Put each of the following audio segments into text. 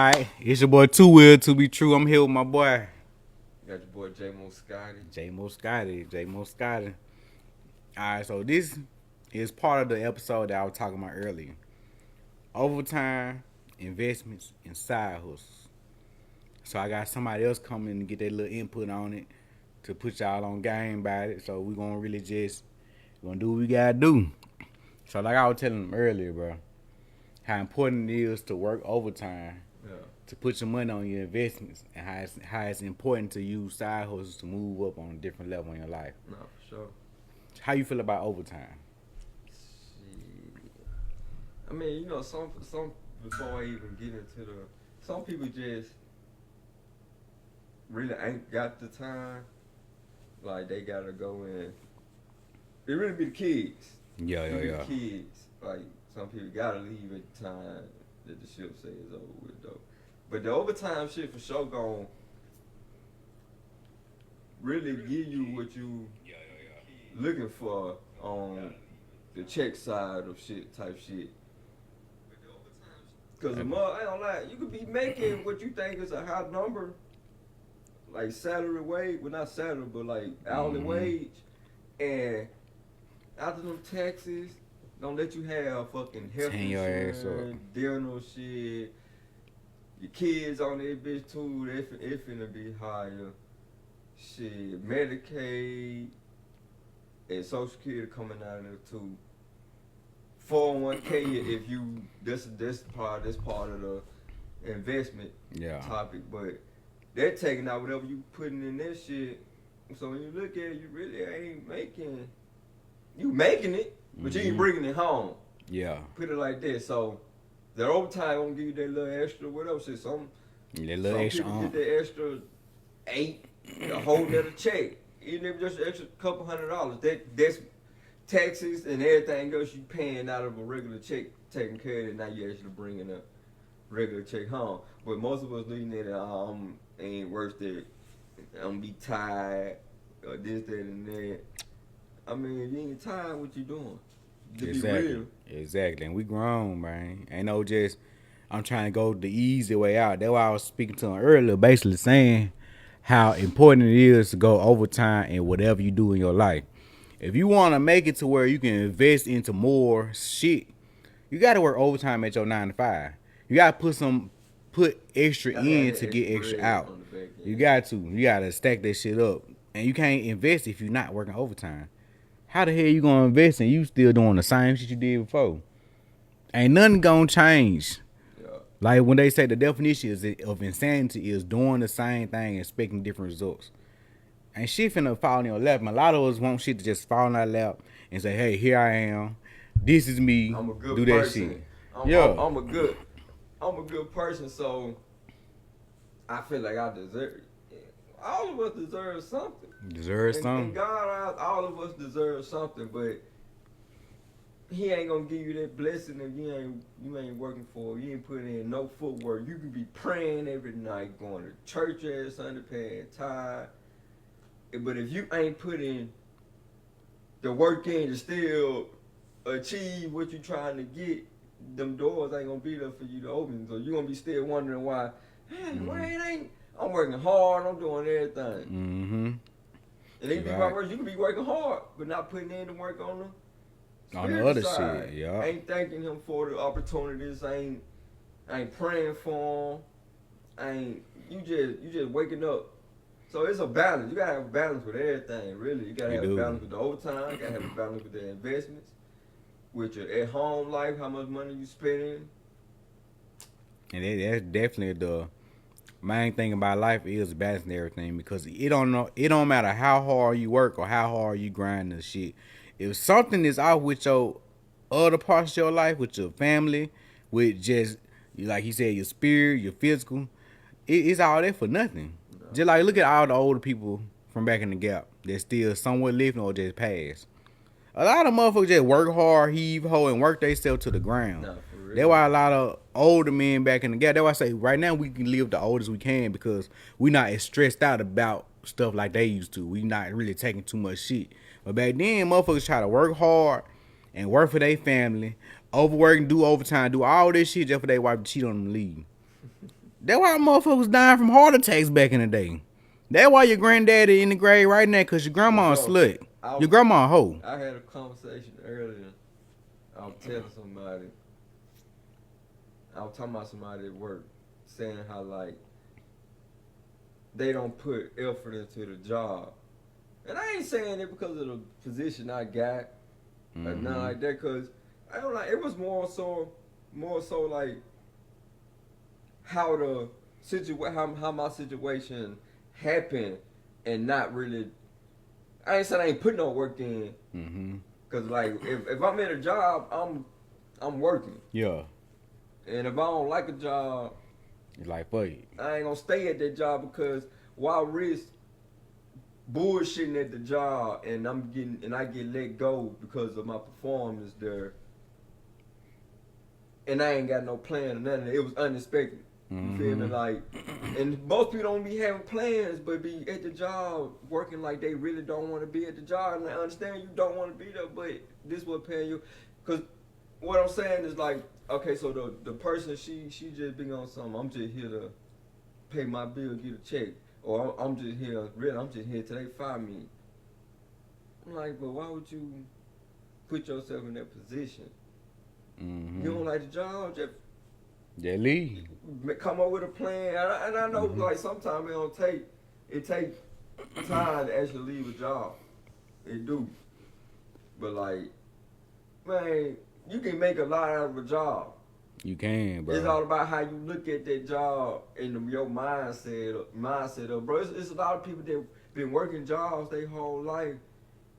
Alright, it's your boy Two Will to be true. I'm here with my boy Got your boy J Moscotti. J Moscotti. Alright, so this is part of the episode that I was talking about earlier. Overtime, investments, and side hustles. So I got somebody else coming to get their little input on it to put y'all on game about it. So we're gonna really just do what we gotta do. So like I was telling them earlier, bro, how important it is to work overtime to put your money on your investments, and how it's important to use side hustles to move up on a different level in your life. No, for sure. How you feel about overtime? Shit. I mean, some before I even get into some people just really ain't got the time. Like they gotta go in. It really be the kids. Yeah. The kids. Like some people gotta leave at the time that the ship says over with though. But the overtime shit for sure gon' really give you what you looking for on the check side of shit type shit. Cause I ain't gonna lie, you could be making what you think is a high number, like salary wage, well not salary, but like hourly wage, and after them taxes, don't let you have fucking health insurance, dental shit. Your kids on that bitch too, it finna be higher. Shit, Medicaid and Social Security coming out of there too. 401k if you this part of the investment topic, but they're taking out whatever you putting in that shit. So when you look at it, you really ain't making. You making it, but you ain't bringing it home. Yeah. Put it like that. So the overtime gonna give you that little extra whatever shit. Some people get that extra 8, a whole nother check. Even if just an extra couple $100. That's taxes and everything else you paying out of a regular check, taking care of it. Now you actually bringing a regular check home. But most of us looking at it, ain't worth it. I'm gonna be tired or this, that, and that. I mean, if you ain't tired, what you doing? Exactly. And we grown, man. Ain't no just I'm trying to go the easy way out. That's why I was speaking to him earlier, basically saying how important it is to go overtime in whatever you do in your life. If you want to make it to where you can invest into more shit, you got to work overtime at your 9 to 5. You got to put extra in to get extra out. You got to stack that shit up. And you can't invest if you're not working overtime. How the hell you going to invest and you still doing the same shit you did before? Ain't nothing going to change. Yeah. Like when they say the definition of insanity is doing the same thing and expecting different results. And shit finna fall in your lap. A lot of us want shit to just fall in our lap and say, hey, here I am. This is me. I'm a good do person. That shit. I'm a good person, so I feel like I deserve it. All of us deserve something. And God, all of us deserve something, but He ain't gonna give you that blessing if you ain't working for it. You ain't putting in no footwork. You can be praying every night, going to church every Sunday, paying tithe. But if you ain't putting the work in to still achieve what you trying to get, them doors ain't gonna be there for you to open. So you gonna be still wondering why, why it ain't. I'm working hard. I'm doing everything. Mm-hmm. And it be my words. You can be working hard, but not putting in the work on the other side. Shit. Yeah. Ain't thanking Him for the opportunities. Ain't praying for Him. You just waking up. So it's a balance. You gotta have a balance with everything, really. You gotta have a balance with the overtime. You gotta have a balance with the investments, with your at-home life, how much money you spending. And that's definitely the main thing about life is balancing everything, because it don't matter how hard you work or how hard you grind this shit. If something is out with your other parts of your life, with your family, with just like he said, your spirit, your physical, it's all there for nothing. Just like look at all the older people from back in the Gap that still somewhere living or just passed. A lot of motherfuckers just work hard, heave ho, and work themselves to the ground. No, for real. That's why a lot of older men back in the Gap. That's why I say right now we can live the oldest we can, because we not as stressed out about stuff like they used to. We not really taking too much shit. But back then, motherfuckers try to work hard and work for their family, overwork and do overtime, do all this shit just for their wife to cheat on them and leave. That's why motherfuckers was dying from heart attacks back in the day. That's why your granddaddy in the grave right now, cause your grandma a slut. Your grandma a hoe. I had a conversation earlier. I was telling somebody. I was talking about somebody at work, saying how like they don't put effort into the job. And I ain't saying it because of the position I got or nothing like that, cause I don't like it was more so like how the how my situation happened and not really. I ain't said I ain't putting no work in. Cause like if I'm in a job, I'm working. Yeah. And if I don't like a job, it's like fuck it. I ain't gonna stay at that job because why risk bullshitting at the job and I get let go because of my performance there. And I ain't got no plan or nothing. It was unexpected. You feel me? Like, and most people don't be having plans, but be at the job working like they really don't want to be at the job. And I understand you don't want to be there, but this will pay you. Cause what I'm saying is like, okay, so the person she just been on something. I'm just here to pay my bill, get a check, or I'm just here. Really, I'm just here till they fire me. I'm like, but why would you put yourself in that position? You don't like the job, just leave. Come up with a plan, and I know like sometimes it take time to actually leave a job. It do, but like, man, you can make a lot out of a job. You can, bro. It's all about how you look at that job and your mindset of, bro. It's a lot of people that been working jobs their whole life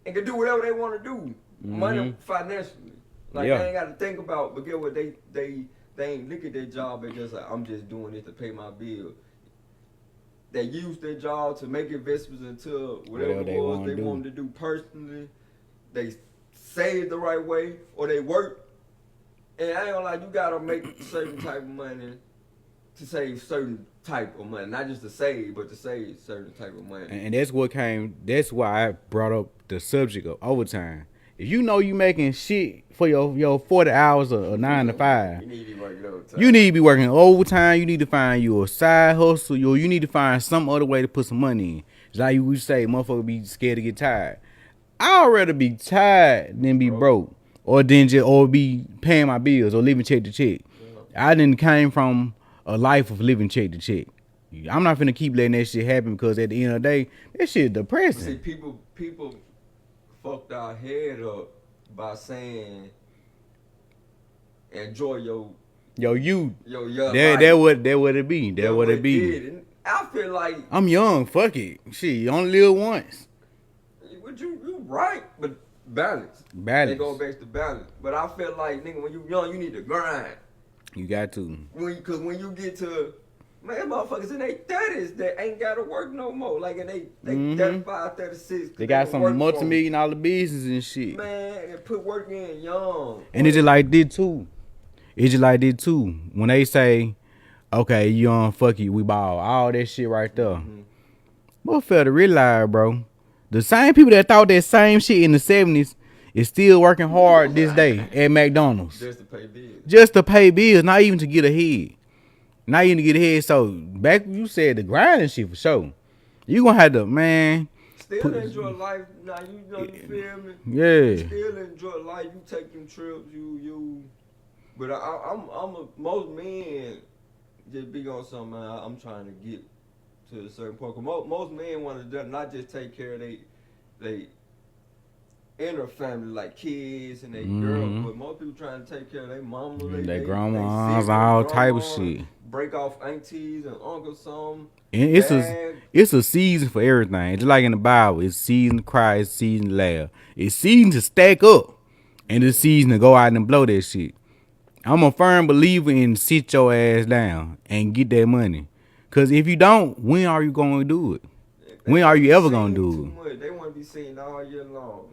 and can do whatever they want to do, money financially. Like they ain't got to think about, but get what they ain't look at their job and just like, I'm just doing this to pay my bill. They use their job to make investments into whatever it was they wanted to do personally. They save the right way or they work. And I ain't gonna lie, you gotta make certain type of money to save certain type of money. Not just to save, but to save certain type of money. And that's why I brought up the subject of overtime. If you know you making shit for your 40 hours or 9 to 5, you need to be working overtime. You need to be working overtime. You need to find you a side hustle. You need to find some other way to put some money in. Just like we say, motherfucker be scared to get tired. I'd rather be tired than be broke. Or be paying my bills or living check to check. Yeah. I didn't came from a life of living check to check. I'm not finna keep letting that shit happen because at the end of the day, that shit depressing. See, people fucked our head up by saying enjoy your youth. That what it be. That what it be. And I feel like I'm young. Fuck it. Shit, you only live once. But you right, but balance. They go back to balance. But I feel like, nigga, when you young, you need to grind. You got to. Because when you get to, man, motherfuckers in their 30s that ain't got to work no more. Like in they 35, 36. They got some multi-million-dollar business and shit. Man, they put work in young. And it's just like this too. When they say, okay, you young, fuck you, we ball. All that shit right there. Motherfucker to realize, bro. The same people that thought that same shit in the 70s is still working hard this day at McDonald's. Just to pay bills. Just to pay bills, not even to get ahead. Not even to get ahead. So, back when you said the grinding shit for sure. You gonna have to, man. Still enjoy life. Now, you know, you feel me? Yeah. Still enjoy life. You take them trips. But most men just be on something. I'm trying to get to a certain point. Cause most men want to not just take care of they inner family, like kids and their girls, but most people trying to take care of their mama, their grandmas, all type of shit. Break off aunties and uncles, some. And it's a season for everything. Just like in the Bible, it's season to cry, it's season to laugh, it's season to stack up, and it's season to go out and blow that shit. I'm a firm believer in sit your ass down and get that money. Cause if you don't, when are you gonna do it? When are you ever gonna do it? They want to be seen all year long.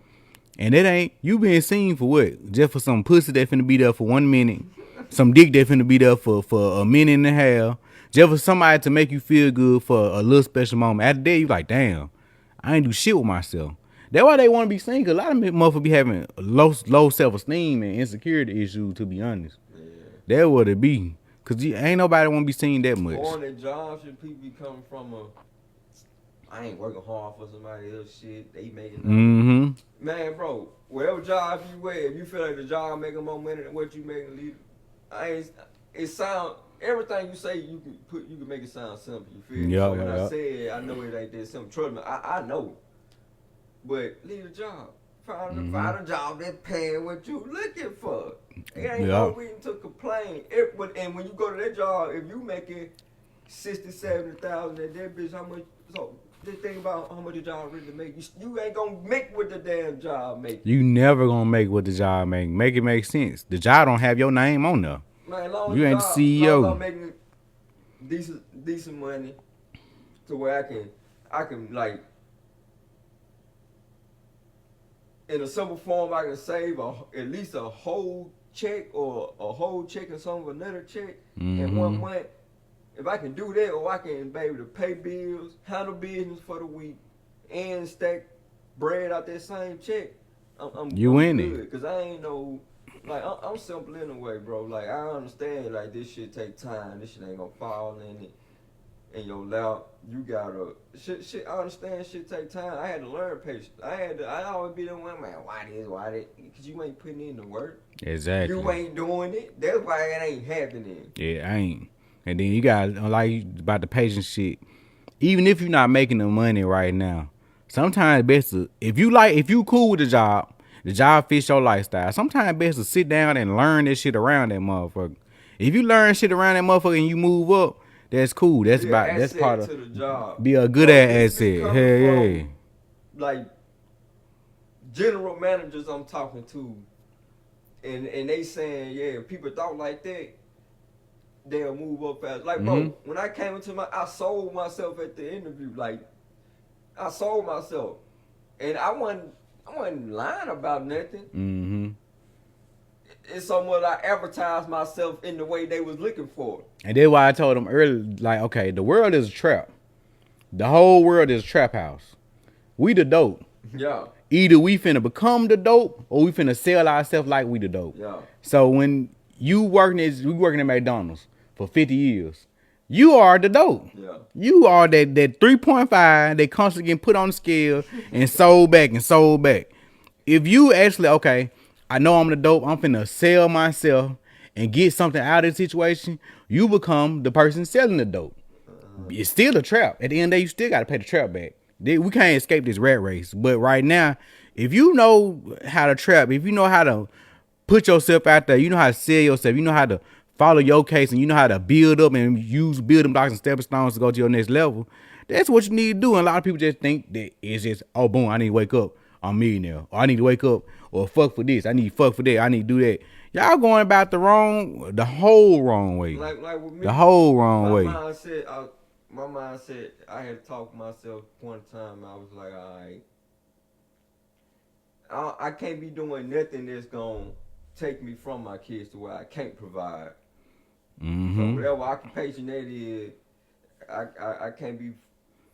And it ain't, you being seen for what? Just for some pussy that finna be there for 1 minute. Some dick that finna be there for a minute and a half. Just for somebody to make you feel good for a little special moment. After that, you like, damn, I ain't do shit with myself. That's why they want to be seen. Cause a lot of motherfuckers be having low self-esteem and insecurity issues, to be honest. Yeah. That's what it be. Cause ain't nobody want to be seen that much. On their jobs, should people be coming from I ain't working hard for somebody else shit. They making Man, bro, whatever job you wear, if you feel like the job making more money than what you making, leave. It sound everything you say you can make it sound simple. You feel me? So when I said I know it ain't that simple. Trust me, I know. But leave the job. Find a job that's paying what you looking for. It ain't no reason to complain. And when you go to that job, if you making 60, 70,000 at that bitch, how much? So just think about how much the job really make. You ain't gonna make what the damn job make. You never gonna make what the job make. Make it make sense. The job don't have your name on there. Man, long you ain't the CEO. Long as I'm making decent money to where I can like in a simple form I can save at least a whole check or a whole check and some of another check in 1 month. If I can do that, or I can be able to pay bills, handle business for the week, and stack bread out that same check, I'm in it. Because I ain't no, like, I'm simple in a way, bro. Like, I understand, like, this shit take time. This shit ain't gonna fall in your lap. You gotta, shit, I understand shit take time. I had to learn patience. I always be the one, man, why this? Because you ain't putting in the work. Exactly. You ain't doing it. That's why it ain't happening. Yeah, I ain't. And then you got like about the patience shit. Even if you're not making the money right now, sometimes best to, if you cool with the job fits your lifestyle. Sometimes best to sit down and learn this shit around that motherfucker. If you learn shit around that motherfucker and you move up, that's cool. That's part of the job. Be a good asset. Hell yeah. Like general managers I'm talking to, and they saying, yeah, people thought like that, they'll move up fast. Like, bro, when I came into I sold myself at the interview. Like, I sold myself, and I wasn't lying about nothing. It's somewhat I advertised myself in the way they was looking for. And that's why I told them earlier, like, okay, the world is a trap. The whole world is a trap house. We the dope. Yeah. Either we finna become the dope or we finna sell ourselves like we the dope. Yeah. So when we working at McDonald's for 50 years, you are the dope. Yeah. You are that 3.5 that constantly getting put on the scale and sold back and sold back. If you actually, okay, I know I'm the dope, I'm finna sell myself and get something out of the situation, you become the person selling the dope. It's still a trap. At the end of the day, you still got to pay the trap back. We can't escape this rat race. But right now, if you know how to trap, if you know how to put yourself out there, you know how to sell yourself, you know how to follow your case, and you know how to build up and use building blocks and stepping stones to go to your next level, that's what you need to do. And a lot of people just think that it's just, oh, boom, I need to wake up, I'm a millionaire. Or I need to wake up, or fuck for this, I need to fuck for that, I need to do that. Y'all going about the whole wrong way. Like with me, the whole wrong way. My mindset, I had to talk to myself one time. I was like, all right, I can't be doing nothing that's going to take me from my kids to where I can't provide. So whatever occupation that is, I can't be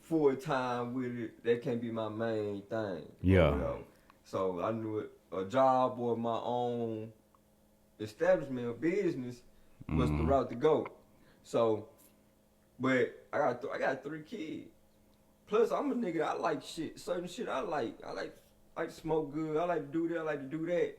full time with it. That can't be my main thing. Yeah. So I knew a job or my own establishment or business was the route to go. So, but I got 3 kids. Plus, I'm a nigga. I like shit. Certain shit I like. I like to smoke good. I like to do that. I like to do that.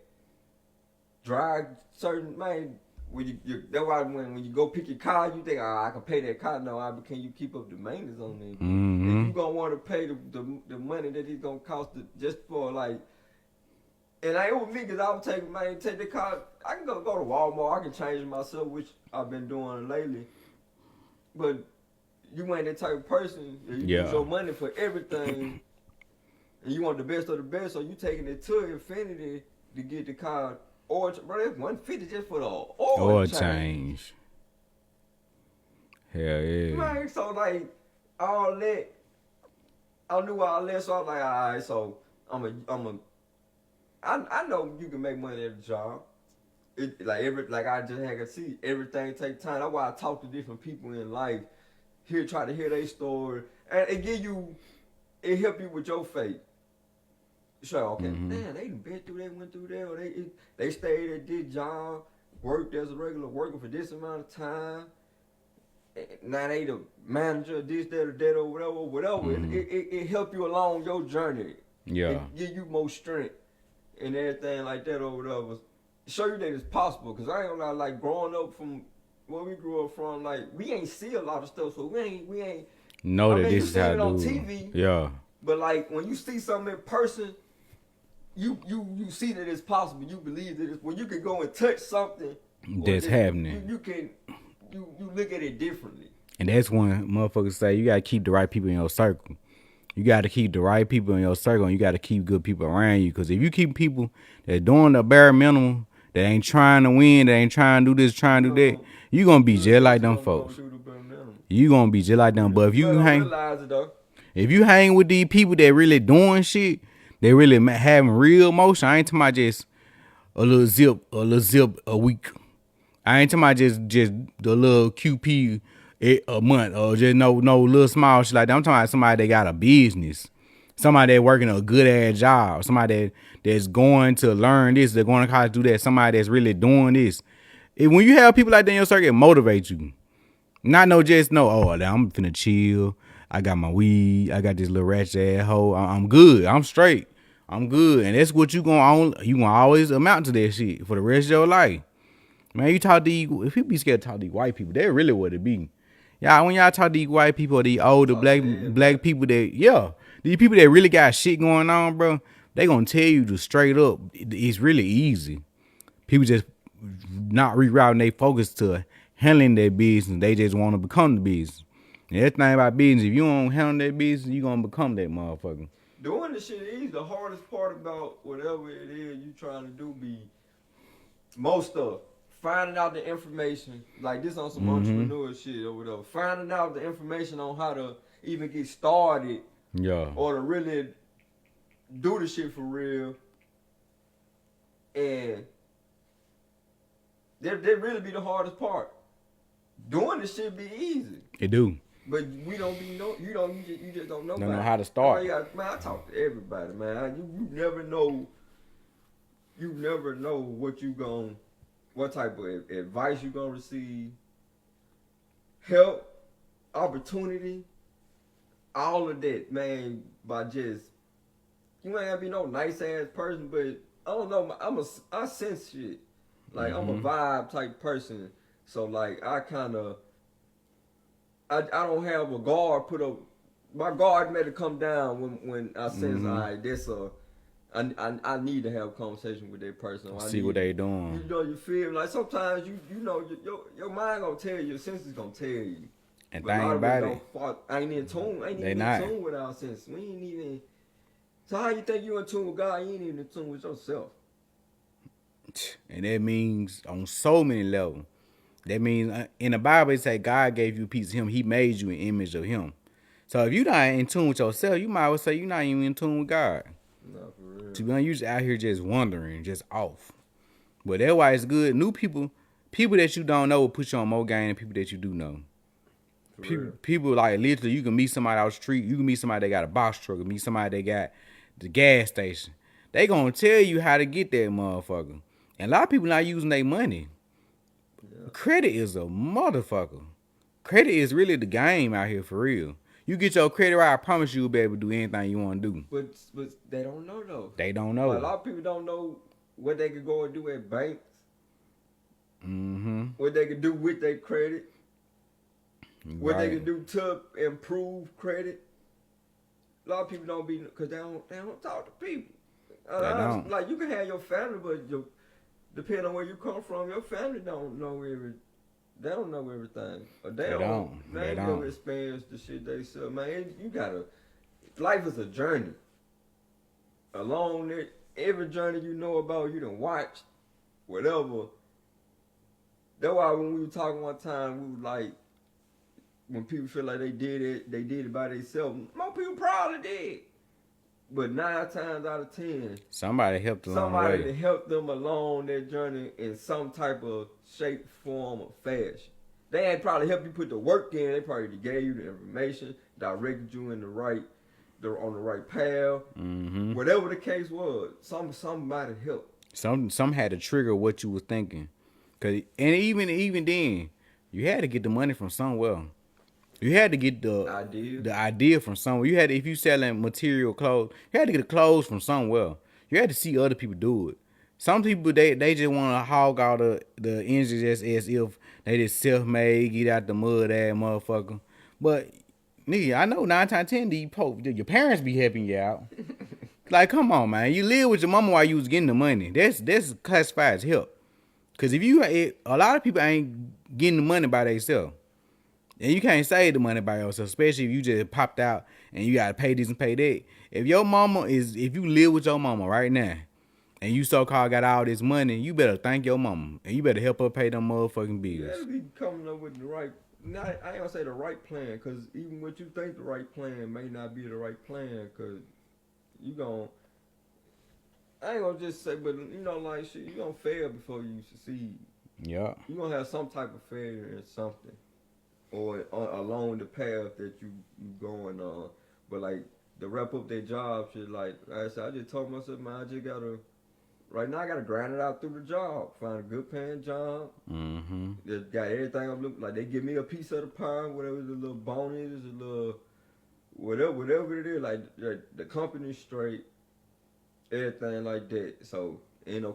Drive certain, man. That's why when you go pick your car, you think, I can pay that car. No, can you keep up the maintenance on it? If you gonna want to pay the money that it's gonna cost just for like, and I ain't with me because I would take the car. I can go to Walmart. I can change it myself, which I've been doing lately. But you ain't that type of person. You use your money for everything, and you want the best of the best. So you taking it to Infinity to get the car. Or bro, that's $150 just for the oil change. Hell yeah. Man, so like all that, I knew all that. So I was like, all right. So I know you can make money at the job. Like I just had to see everything take time. That's why I talk to different people in life. Try to hear their story, and it help you with your faith. So okay, man, they been through that, went through that, or they stayed at this job worked as a regular worker for this amount of time. Now they the manager, this, that, or that, or whatever. Mm-hmm. It help you along your journey. Yeah. It give you more strength and everything like that or whatever. Show you that it's possible. Because I ain't gonna lie, like growing up from where we grew up from, like we ain't see a lot of stuff, so we ain't know that this is how to do on TV. Yeah. But like when you see something in person, you see that it's possible. You believe that it's when you can go and touch something that's happening. You look at it differently. And that's when motherfuckers say you gotta keep the right people in your circle. You gotta keep the right people in your circle, and you gotta keep good people around you. Because if you keep people that doing the bare minimum, that ain't trying to win, that ain't trying to do this, trying to do that, you gonna be just like them folks. You gonna be just like them. But if you hang with these people that really doing shit, they really having real motion. I ain't talking about just a little zip a week. I ain't talking about just the little QP a month or just no little small shit like that. I'm talking about somebody that got a business, somebody that working a good ass job, somebody that's going to learn this, they're going to college to do that, somebody that's really doing this. When you have people like that in your circle, it motivate you. Not I'm finna chill. I got my weed. I got this little ratchet ass hoe. I'm good. I'm straight. I'm good. And that's what you gonna always amount to that shit for the rest of your life. Man, you talk to these, if people be scared to talk to these white people, they're really what it be. Y'all, when y'all talk to these white people or these older black people these people that really got shit going on, bro, they gonna tell you to straight up, it's really easy. People just not rerouting their focus to handling their business. They just want to become the business. And that's the thing about business, if you don't handle that business, you gonna become that motherfucker. Doing the shit is the hardest part about whatever it is you trying to do be most of finding out the information, like this on some entrepreneur shit or whatever. Finding out the information on how to even get started, or to really do the shit for real, and that really be the hardest part. Doing the shit be easy. It do. But we don't be you just don't know. Don't know how to start. Man, I talk to everybody, man. You never know. You never know what type of advice you gonna receive, help, opportunity, all of that, man. By just you ain't gotta be no nice ass person, but I don't know. I sense shit. Like I'm a vibe type person, so like I don't have a guard put up. My guard made it come down when I sense alright, this I need to have a conversation with that person. See what they doing. You feel like sometimes you know your mind gonna tell you, your senses gonna tell you. And thing about it, ain't in tune. Ain't even in tune with our senses. We ain't even. So how you think you in tune with God? You ain't even in tune with yourself. And that means on so many levels. That means in the Bible it say God gave you a piece of Him. He made you an image of Him. So if you're not in tune with yourself, you might well say you're not even in tune with God. No, for real. To be honest, you just out here just wandering, just off. But that's why it's good. New people that you don't know will put you on more game than people that you do know. People like literally, you can meet somebody out the street. You can meet somebody that got a box truck. Meet somebody that got the gas station. They gonna tell you how to get that motherfucker. And a lot of people not using their money. Yeah. Credit is a motherfucker. Credit is really the game out here for real. You get your credit right, I promise you'll be able to do anything you want to do. But they don't know though. They don't know. But a lot of people don't know what they could go and do at banks. What they could do with their credit. What they can do to improve credit. A lot of people don't be because they don't talk to people. They don't. Like you can have your family, but depending on where you come from, your family don't know They don't know everything. Or they ain't never experienced the shit they sell. Man, life is a journey. Along there, every journey you know about, you done watched, whatever. That's why when we were talking one time, we was like, when people feel like they did it by themselves. Most people probably did. But 9 times out of 10, somebody helped them along the way. Somebody that helped them along their journey in some type of shape, form, or fashion. They ain't probably helped you put the work in. They probably gave you the information, directed you in on the right path. Whatever the case was, somebody helped. Some had to trigger what you was thinking. Cause and even then, you had to get the money from somewhere. You had to get the idea from somewhere. You had to, if you selling material clothes, you had to get the clothes from somewhere. You had to see other people do it. Some people they just want to hog all the engine just as if they just self-made, get out the mud ass motherfucker. But nigga, I know 9 times 10 your parents be helping you out. Like, come on, man. You live with your mama while you was getting the money. That's classified as help. Cause if you, a lot of people ain't getting the money by themselves, and you can't save the money by yourself, especially if you just popped out and you gotta pay this and pay that. If you live with your mama right now, and you so-called got all this money, you better thank your mama, and you better help her pay them motherfucking bills. You gotta be coming up with the right. I ain't gonna say the right plan, cause even what you think the right plan may not be the right plan, cause you gon'. I ain't gonna just say, but you know, like shit, you gonna fail before you succeed. Yeah. You gonna have some type of failure in something, or along the path that you going on. But like to wrap up their job, shit. Like I said, I just told myself, man, I just gotta. Right now, I gotta grind it out through the job, find a good paying job. Mm-hmm. That got everything I'm looking like. They give me a piece of the pie, whatever the little bonus, a little whatever it is. Like the company's straight. Everything like that. So,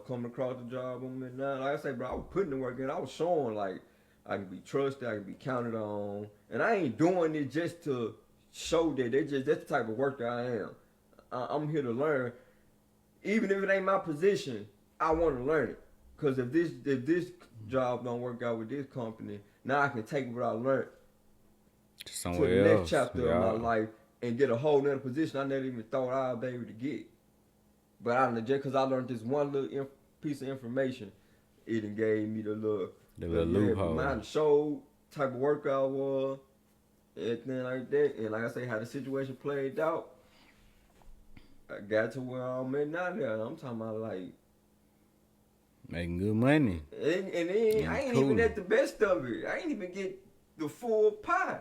coming across the job on me now. Like I say, bro, I was putting the work in. I was showing like I can be trusted, I can be counted on. And I ain't doing it just to show that that's the type of worker I am. I'm here to learn. Even if it ain't my position, I want to learn it. Cause if this job don't work out with this company, now I can take what I learned somewhere to the else. next chapter of my life and get a whole nother position I never even thought I'd be able to get. But I just because I learned this one little piece of information, it done gave me the little loophole. Mind show type of workout was, everything like that. And like I say, how the situation played out, I got to where I'm at now. I'm talking about like making good money. And then I ain't even at the best of it. I ain't even get the full pie.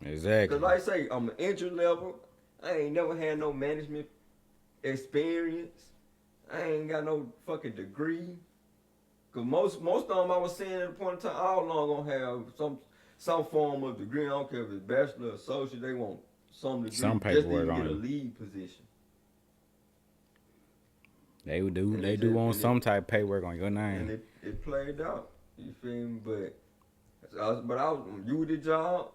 Exactly. Cause like I say, I'm an entry level. I ain't never had no management experience. I ain't got no fucking degree. Cause most of them I was seeing at the point in time, all along gonna have some form of degree. I don't care if it's bachelor or associate. They want some degree. Some paperwork just to on get a it. lead position. They do want some type of paperwork on your name. And it played out. You feel me? But I was you with the job,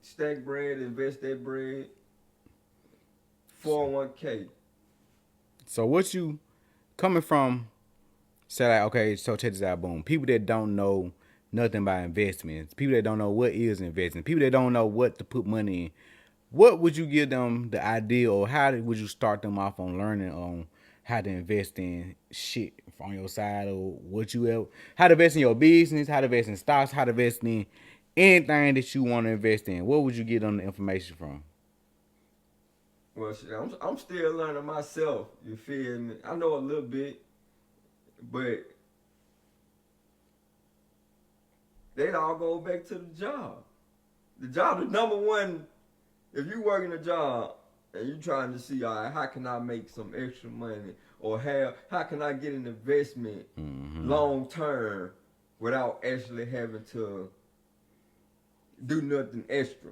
stack bread, invest that bread. 401k. So what you coming from? Say like, okay, so check this out, boom. People that don't know nothing about investments, people that don't know what is investing, people that don't know what to put money in. What would you give them the idea, or how would you start them off on learning on how to invest in shit on your side, or how to invest in your business, how to invest in stocks, how to invest in anything that you want to invest in? What would you get them the information from? Well, I'm still learning myself. You feel me? I know a little bit, but they all go back to the job. The job, the number one. If you working a job and you trying to see, all right, how can I make some extra money, or how can I get an investment long term without actually having to do nothing extra?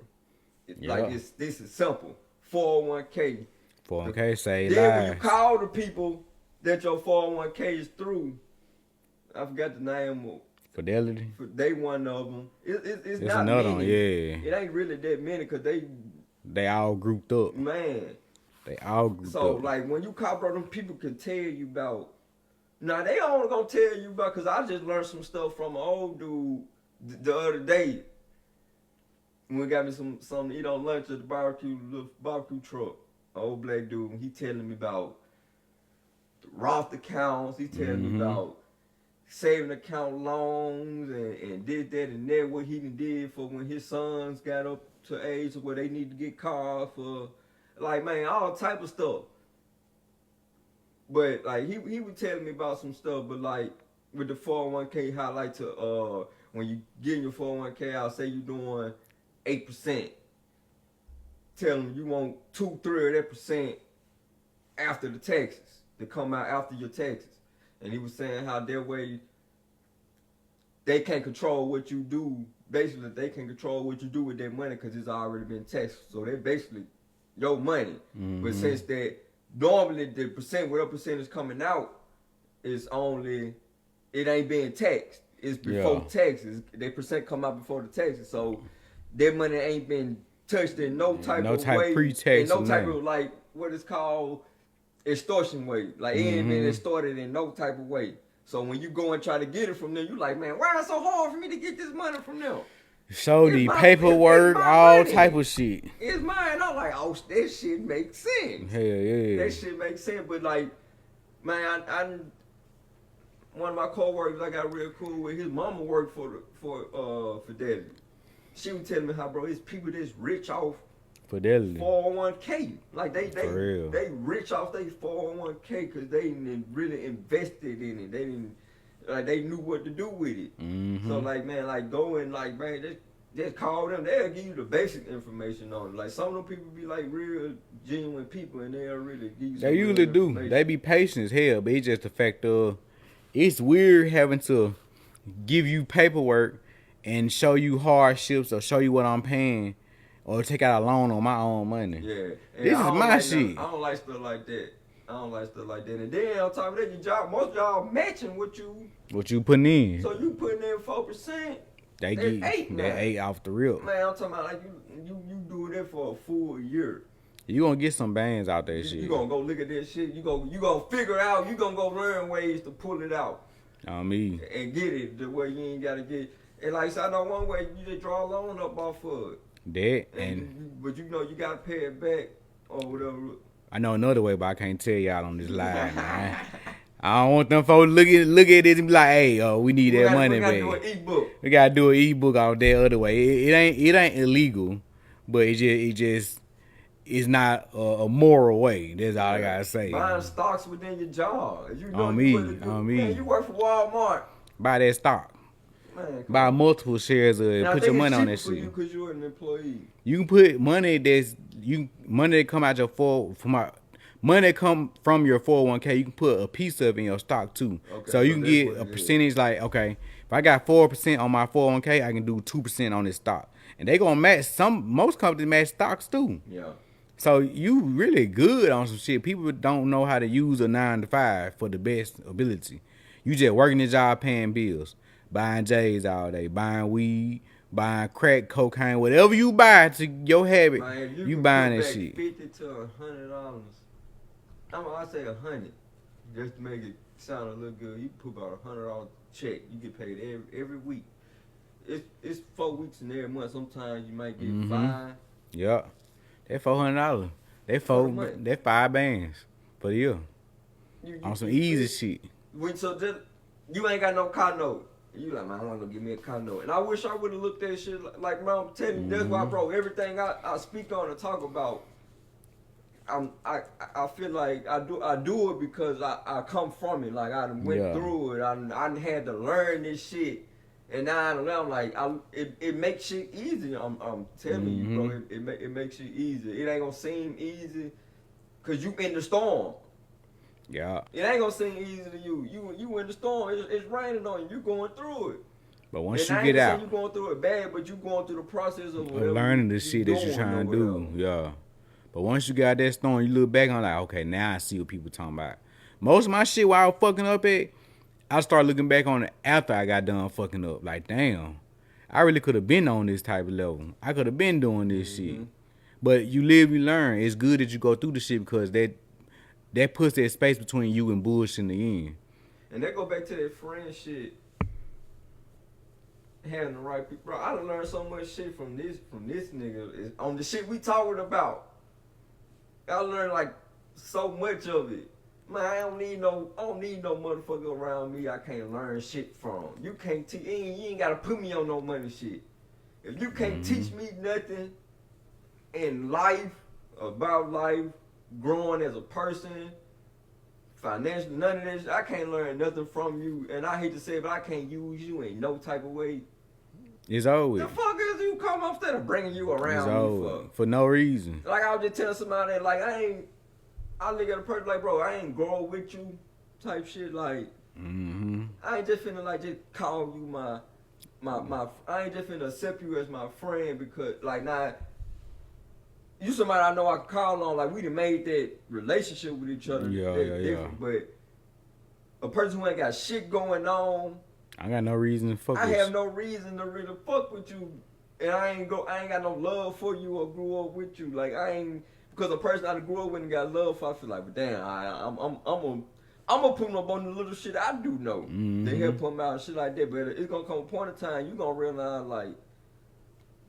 Like this is simple. 401k. 401k say then when you call the people that your 401k is through, I forgot the name of Fidelity. They one of them. It's not another many. one, yeah. It ain't really that many because they all grouped up. Man. They all grouped up. So like when you call bro, them people can tell you about. Now they only gonna tell you about, because I just learned some stuff from an old dude the other day. When we got me something to eat on lunch at the barbecue truck. An old black dude, he telling me about Roth accounts. He telling me about saving account loans and did that and that, what he did for when his sons got up to age where they need to get cars for, like, man, all type of stuff. But like he was telling me about some stuff, but like with the 401k, how like to when you get in your 401k out, say you doing 8%, tell them you want 2-3 of that percent after the taxes to come out after your taxes. And he was saying how that way they can't control what you do. Basically, they can control what you do with that money because it's already been taxed. So they basically your money. Mm-hmm. But since that normally the whatever percent is coming out is only, it ain't being taxed. It's before taxes. That percent come out before the taxes. So that money ain't been touched in no type of way. Pre-tax. No type of like what it's called extortion way. Like it ain't been extorted in no type of way. So when you go and try to get it from them, you like, man, why is it so hard for me to get this money from them? So the paperwork, all money. Type of shit. It's mine. I'm like, oh, that shit makes sense. Hell yeah. That shit makes sense. But like, man, I one of my coworkers I got real cool with, his mama worked for Fidelity. She was telling me how, bro, it's people that's rich off Fidelity 401k. Like they rich off their 401k because they didn't really invested in it. They didn't they knew what to do with it. Mm-hmm. So like, man, like go and like, man, just call them. They'll give you the basic information on it. Like some of them people be like real genuine people and they'll really give you. They usually do. They be patient as hell, but it's just the fact of it's weird having to give you paperwork and show you hardships or show you what I'm paying. Or take out a loan on my own money. Yeah. And this is my shit. I don't like stuff like that. And then on top of that, your job, most y'all matching what you putting in. So you putting in 4%. They get 8 off the rip. Man, I'm talking about like you do that for a full year. You gonna get some bands out there, shit. You gonna go look at that shit. You gonna figure out. You gonna go learn ways to pull it out. On me. And get it the way you ain't gotta get. And like I said, I know one way you just draw a loan up off of it. That but you know you gotta pay it back or whatever. I know another way, but I can't tell y'all on this live, man. I don't want them folks look at this and be like, "Hey, we need that money back." We gotta do an ebook on that other way. It ain't illegal, but it just it's not a moral way. That's all I gotta say. Buying stocks within your job. You know on me. Man, you work for Walmart. Buy that stock. Man, buy multiple shares of it. Put your money on that shit. Because you're an employee. You can put money money that come out your money that come from your 401k. You can put a piece of it in your stock too. Okay, so you can get a percentage. Like, okay, if I got 4% on my 401k, I can do 2% on this stock, and they gonna match. Most companies match stocks too. Yeah. So you really good on some shit. People don't know how to use a 9 to 5 for the best ability. You just working the job, paying bills. Buying J's all day, buying weed, buying crack, cocaine, whatever you buy to your habit, man, you buying that shit. $50 to $100. I say $100, just to make it sound a little good. You put about $100 check, you get paid every week. It's 4 weeks in every month. Sometimes you might get 5. Yeah, that $400. That 5 bands for the year. On some easy shit. So just, you ain't got no car note. You like, man, I want to give me a car note. And I wish I would have looked at shit like, man, I'm telling you, that's why, bro, everything I speak on and talk about, I feel like I do it because I come from it. Like, I went through it. I had to learn this shit. And now I'm like, it makes shit easy. I'm telling you, bro, it makes shit easy. It ain't going to seem easy because you in the storm. Yeah. It ain't gonna seem easy to you. You in the storm. It's raining on you. You going through it. But once you get out, you going through it bad, but you going through the process of learning the shit that you're trying to do. Yeah. But once you got that storm, you look back on like, okay, now I see what people talking about. Most of my shit while I was fucking up at, I start looking back on it after I got done fucking up. Like, damn, I really could have been on this type of level. I could have been doing this shit. But you live, you learn. It's good that you go through the shit because that puts that space between you and bullshit in the end. And that go back to that friend shit. Having the right people. Bro, I done learned so much shit from this nigga. On the shit we talking about. I learned like so much of it. Man, I don't need no motherfucker around me I can't learn shit from. You can't teach, you ain't gotta put me on no money shit. If you can't teach me nothing in life, about life, growing as a person, financially, none of this, I can't learn nothing from you. And I hate to say it, but I can't use you in no type of way. It's over. The fuck is you come up instead of bringing you around me for no reason. Like I was just telling somebody that, like, I look at a person like, bro, I ain't grow with you type shit. Like, I ain't just finna like just call you I ain't just finna accept you as my friend because like now you somebody I know I can call on. Like we done made that relationship with each other. Yeah. But a person who ain't got shit going on, I got no reason to fuck with you. I have no reason to really fuck with you, and I ain't got no love for you or grew up with you. Like I ain't because a person I grew up with and got love for. I feel like, but damn, I'm gonna put them up on the little shit I do know. They help them out and shit like that. But it's gonna come a point in time you gonna realize like,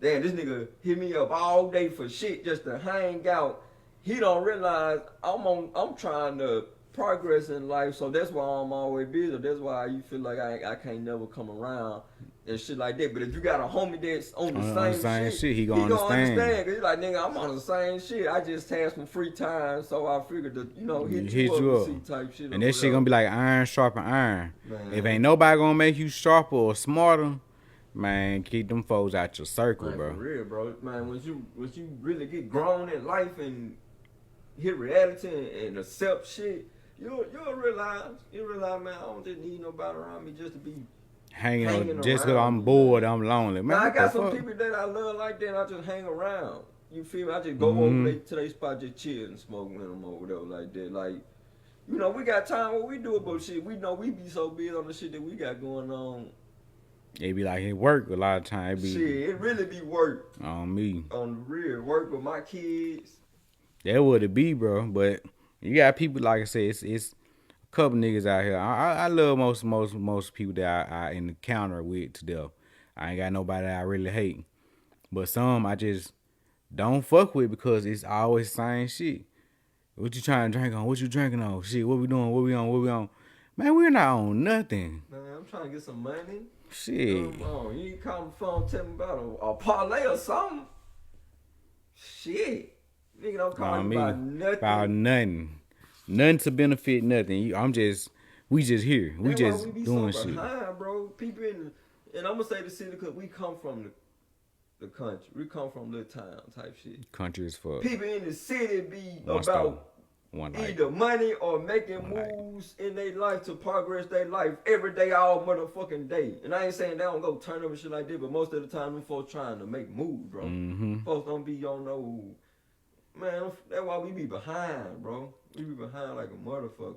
damn, this nigga hit me up all day for shit just to hang out. He don't realize I'm trying to progress in life, so that's why I'm always busy. That's why you feel like I can't never come around and shit like that. But if you got a homie that's on the same shit, he gonna understand. Cause he's like, nigga, I'm on the same shit. I just had some free time, so I figured to hit you up. And see type shit. And that shit gonna be like iron sharpen iron. Man. If ain't nobody gonna make you sharper or smarter, man, keep them foes out your circle, man, bro. For real, bro. Man, once you really get grown in life and hit reality and accept shit, you'll realize, man, I don't just need nobody around me just to be hanging just because I'm bored, I'm lonely. Man, now, I got some people that I love like that, and I just hang around. You feel me? I just go over to their spot, just chill and smoke with them or whatever like that. Like, we got time where we do it, but shit, we know we be so busy on the shit that we got going on. It be like it work a lot of times. Shit, it really be work. On me. On the real. Work with my kids. That would it be, bro. But you got people, like I said, it's a couple niggas out here. I love most people that I encounter with to death. I ain't got nobody that I really hate. But some I just don't fuck with because it's always the same shit. What you trying to drink on? What you drinking on? Shit, what we doing? What we on? Man, we're not on nothing. Man, I'm trying to get some money. Shit. You ain't call my phone tell me about a parlay or something. Shit. Nigga don't call me about nothing. About nothing. Nothing to benefit nothing. We just here. We just doing so shit. Behind, bro. People and I'm gonna say the city because we come from the country. We come from little town type shit. Country as fuck. People in the city be about either money or making moves in their life to progress their life every day, all motherfucking day. And I ain't saying they don't go turn up and shit like that, but most of the time, them folks trying to make moves, bro. Folks don't be on no. Man, that's why we be behind, bro. We be behind like a motherfucker.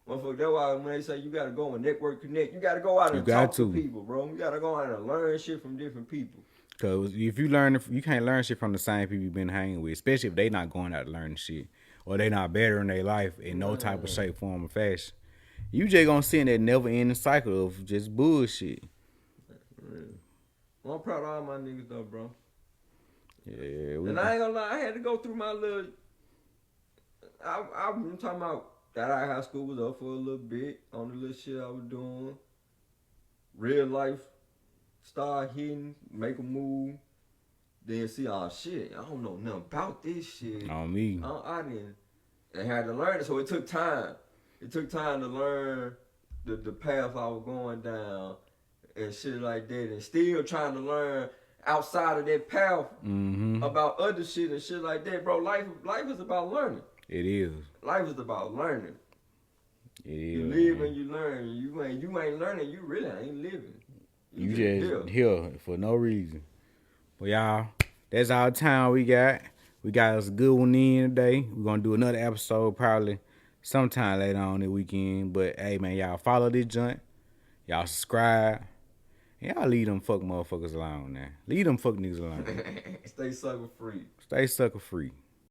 Motherfucker, that's why when they say you gotta go and network, connect, you gotta go out and talk to people, bro. You gotta go out and learn shit from different people. Cause if you can't learn shit from the same people you've been hanging with, especially if they not going out learning shit. Or they not better in their life in no type of shape, form, or fashion. You just gonna sit in that never-ending cycle of just bullshit. Well, I'm proud of all my niggas though, bro. Yeah. And I ain't gonna lie, I had to go through my little. I'm talking about got out of high school, was up for a little bit on the little shit I was doing. Real life, start hitting, make a move. Then see, oh shit, I don't know nothing about this shit. On me. I didn't. I had to learn it, so it took time. It took time to learn the path I was going down and shit like that, and still trying to learn outside of that path about other shit and shit like that, bro. Life is about learning. It is. Life is about learning. It is. You live and you learn. You ain't learning. You really ain't living. You just here for no reason. Well, y'all, that's all the time we got. We got us a good one in today. We're going to do another episode probably sometime later on the weekend. But, hey, man, y'all follow this joint. Y'all subscribe. Y'all leave them fuck motherfuckers alone, man. Leave them fuck niggas alone. Stay sucker free. Stay sucker free.